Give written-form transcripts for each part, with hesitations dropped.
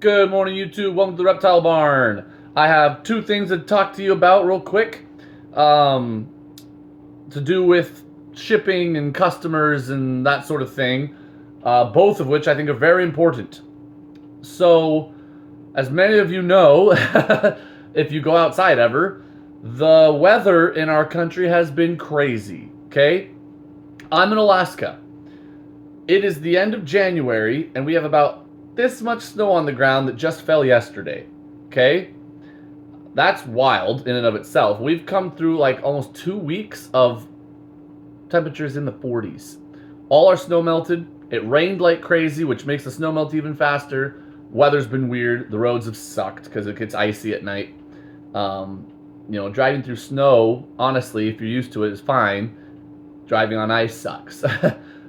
Good morning, YouTube. Welcome to the Reptile Barn. I have two things to talk to you about real quick. Um, to do with shipping and customers and that sort of thing. Both of which I think are very important. So, as many of you know, if you go outside ever, the weather in our country has been crazy. Okay? I'm in Alaska. It is the end of January, and we have about this much snow on the ground that just fell yesterday. Okay? That's wild in and of itself. We've come through like almost 2 weeks of temperatures in the 40s. All our snow melted. It rained like crazy, which makes the snow melt even faster. Weather's been weird. The roads have sucked because it gets icy at night. Driving through snow, honestly, if you're used to it, is fine. Driving on ice sucks.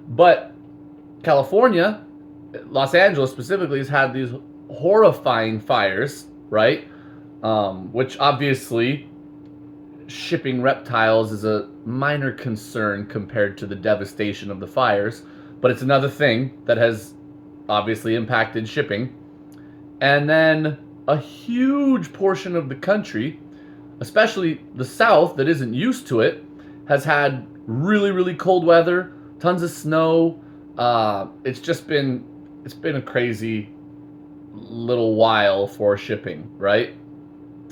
But California, Los Angeles specifically, has had these horrifying fires, right? Which obviously shipping reptiles is a minor concern compared to the devastation of the fires, but it's another thing that has obviously impacted shipping. And then a huge portion of the country, especially the South that isn't used to it, has had really, really cold weather, tons of snow. It's been a crazy little while for shipping, right?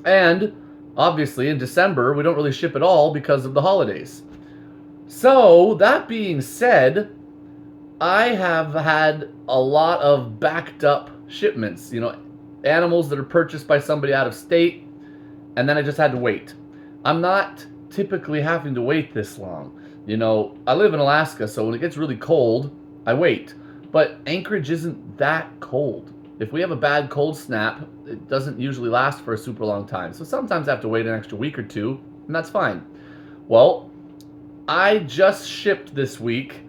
And obviously in December we don't really ship at all because of the holidays. So that being said, I have had a lot of backed up shipments, animals that are purchased by somebody out of state, and then I just had to wait. I'm not typically having to wait this long. I live in Alaska, so when it gets really cold, I wait. But Anchorage isn't that cold. If we have a bad cold snap, it doesn't usually last for a super long time. So sometimes I have to wait an extra week or two, and that's fine. Well, I just shipped this week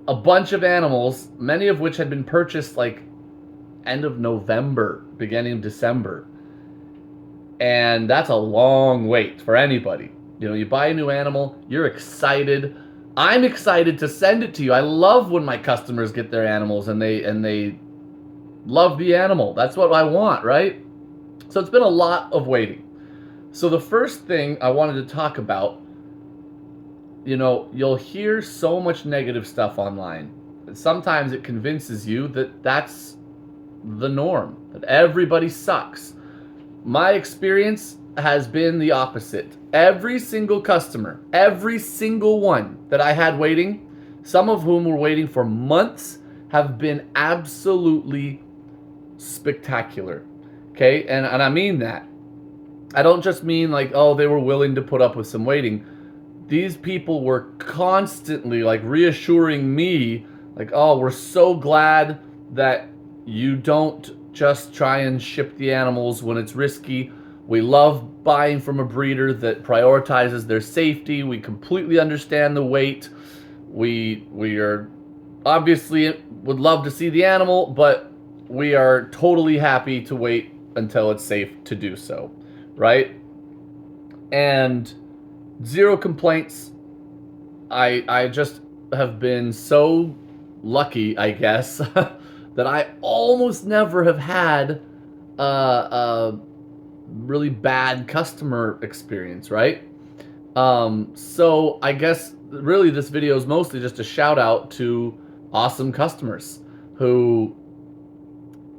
a bunch of animals, many of which had been purchased like end of November, beginning of December. And that's a long wait for anybody. You buy a new animal, you're excited. I'm excited to send it to you. I love when my customers get their animals and they love the animal. That's what I want, right? So it's been a lot of waiting. So the first thing I wanted to talk about, you'll hear so much negative stuff online. Sometimes it convinces you that that's the norm, that everybody sucks. My experience has been the opposite. Every single customer, every single one that I had waiting, some of whom were waiting for months, have been absolutely spectacular. Okay? And I mean that. I don't just mean like, oh, they were willing to put up with some waiting. These people were constantly like reassuring me, like, oh, we're so glad that you don't just try and ship the animals when it's risky. We love buying from a breeder that prioritizes their safety. We completely understand the wait. We are obviously would love to see the animal, but we are totally happy to wait until it's safe to do so, right? And zero complaints. I just have been so lucky, I guess, that I almost never have had a really bad customer experience, right? So I guess really this video is mostly just a shout out to awesome customers who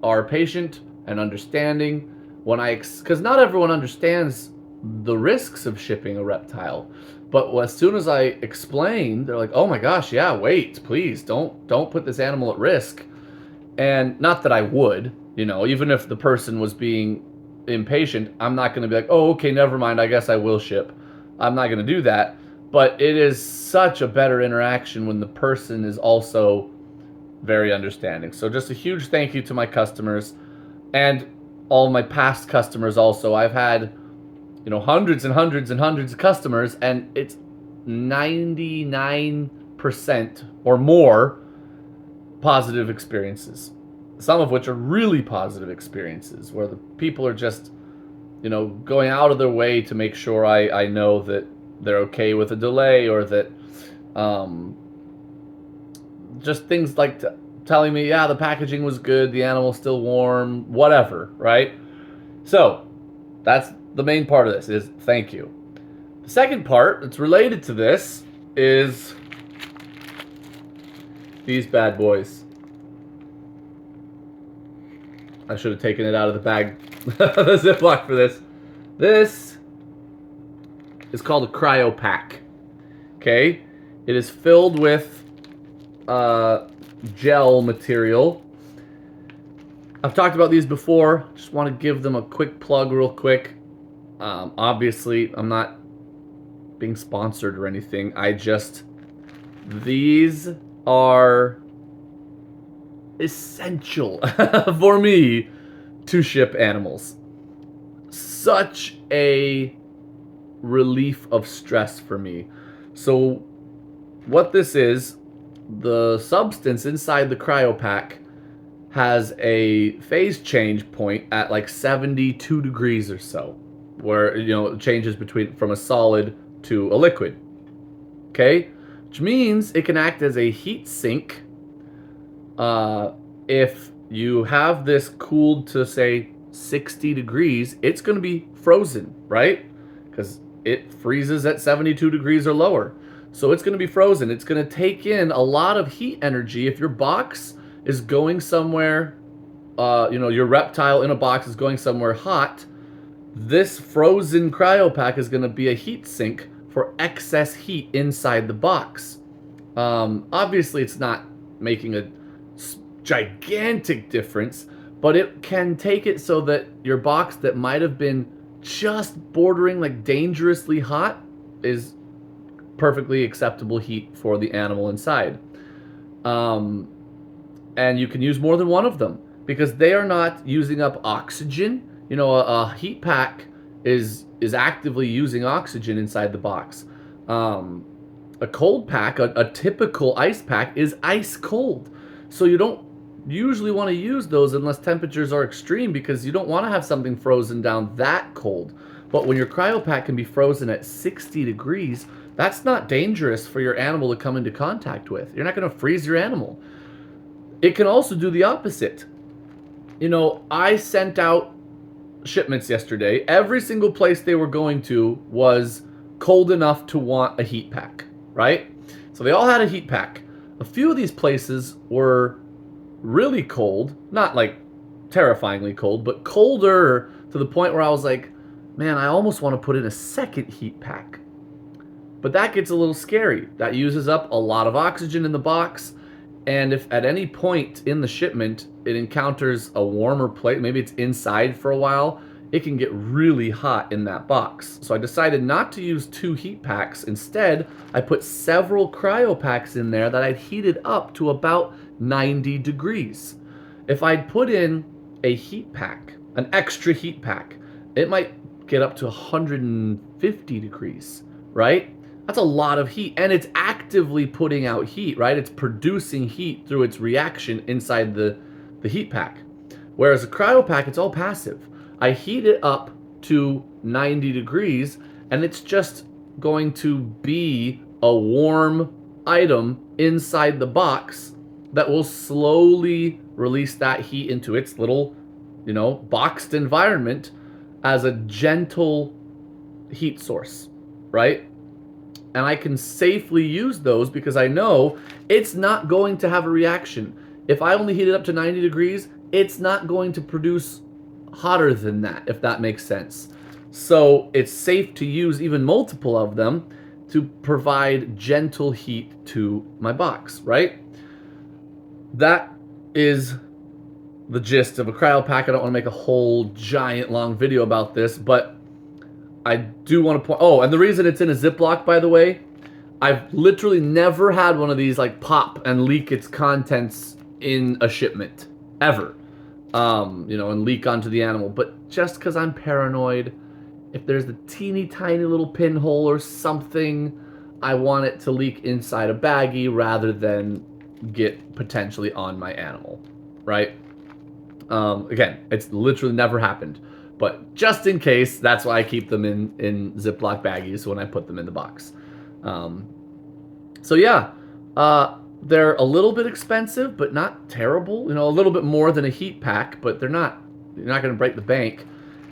are patient and understanding because not everyone understands the risks of shipping a reptile. But as soon as I explain, they're like, "Oh my gosh, yeah, wait, please don't put this animal at risk." And not that I would, even if the person was being impatient, I'm not going to be like, "Oh, okay, never mind, I guess I will ship." I'm not going to do that. But it is such a better interaction when the person is also very understanding. So just a huge thank you to my customers and all my past customers also. I've had, hundreds and hundreds and hundreds of customers, and it's 99% or more positive experiences. Some of which are really positive experiences where the people are just, going out of their way to make sure I know that they're okay with a delay, or that just things like telling me, yeah, the packaging was good, the animal's still warm, whatever, right? So that's the main part of this, is thank you. The second part that's related to this is these bad boys. I should have taken it out of the bag, the Ziploc for this. This is called a Cryopack. Okay? It is filled with gel material. I've talked about these before. Just want to give them a quick plug real quick. Obviously, I'm not being sponsored or anything. These are essential for me to ship animals. Such a relief of stress for me. So what this is, the substance inside the Cryopack has a phase change point at like 72 degrees or so, where, you know, it changes from a solid to a liquid. Okay? Which means it can act as a heat sink. If you have this cooled to, say, 60 degrees, it's going to be frozen, right? Because it freezes at 72 degrees or lower. So it's going to be frozen. It's going to take in a lot of heat energy. If your box is going somewhere, your reptile in a box is going somewhere hot, this frozen Cryopack is going to be a heat sink for excess heat inside the box. Obviously, it's not making a gigantic difference, but it can take it so that your box that might have been just bordering like dangerously hot is perfectly acceptable heat for the animal inside. And you can use more than one of them because they are not using up oxygen. You know, a heat pack is actively using oxygen inside the box. A cold pack, a typical ice pack, is ice cold. So you don't usually want to use those unless temperatures are extreme, because you don't want to have something frozen down that cold. But when your Cryopack can be frozen at 60 degrees, that's not dangerous for your animal to come into contact with. You're not going to freeze your animal. It can also do the opposite. You know, I sent out shipments yesterday. Every single place they were going to was cold enough to want a heat pack, right? So they all had a heat pack. A few of these places were really cold, not like terrifyingly cold, but colder to the point where I was like, man, I almost want to put in a second heat pack. But that gets a little scary. That uses up a lot of oxygen in the box. And if at any point in the shipment it encounters a warmer place, maybe it's inside for a while, it can get really hot in that box. So I decided not to use 2 heat packs. Instead, I put several Cryopacks in there that I'd heated up to about 90 degrees. If I'd put in a heat pack, an extra heat pack, it might get up to 150 degrees, right? That's a lot of heat, and it's actively putting out heat, right? It's producing heat through its reaction inside the heat pack. Whereas a Cryopack, it's all passive. I heat it up to 90 degrees, and it's just going to be a warm item inside the box that will slowly release that heat into its little, boxed environment as a gentle heat source, right? And I can safely use those because I know it's not going to have a reaction. If I only heat it up to 90 degrees, it's not going to produce hotter than that, if that makes sense. So it's safe to use even multiple of them to provide gentle heat to my box, right? That is the gist of a Cryopack. I don't want to make a whole giant long video about this, but I do want to point... Oh, and the reason it's in a Ziploc, by the way, I've literally never had one of these like pop and leak its contents in a shipment, ever. And leak onto the animal. But just because I'm paranoid, if there's a teeny tiny little pinhole or something, I want it to leak inside a baggie rather than get potentially on my animal, right? Again, it's literally never happened. But just in case, that's why I keep them in Ziploc baggies when I put them in the box. So yeah, They're a little bit expensive, but not terrible. You know, a little bit more than a heat pack, but they're not, you're not going to break the bank.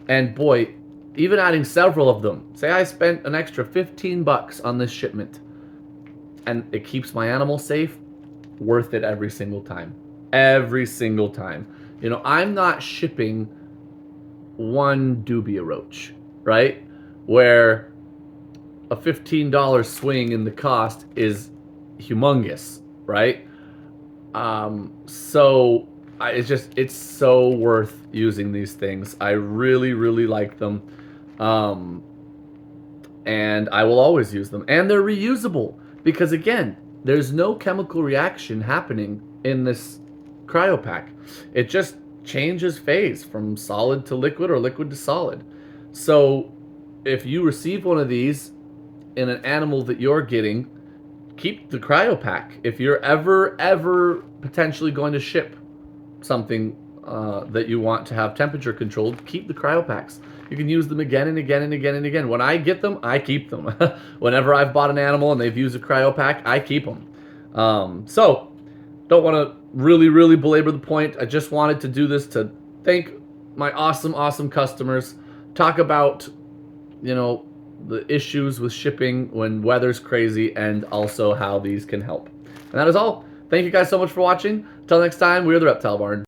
And boy, even adding several of them, say I spent an extra 15 bucks on this shipment, and it keeps my animal safe, worth it every single time. Every single time. You know, I'm not shipping one dubia roach, right? Where a $15 swing in the cost is humongous, right? So it's so worth using these things. I really, really like them. And I will always use them. And they're reusable because, again, there's no chemical reaction happening in this cryopack. It just changes phase from solid to liquid or liquid to solid. So if you receive one of these in an animal that you're getting, keep the cryopack. If you're ever potentially going to ship something that you want to have temperature controlled, keep the cryopacks. You can use them again and again and again and again. When I get them, I keep them. Whenever I've bought an animal and they've used a cryopack, I keep them. So, don't want to really belabor the point. I just wanted to do this to thank my awesome customers, talk about, you know, the issues with shipping when weather's crazy, and also how these can help. And that is all. Thank you guys so much for watching. Until next time, we are the Reptile Barn.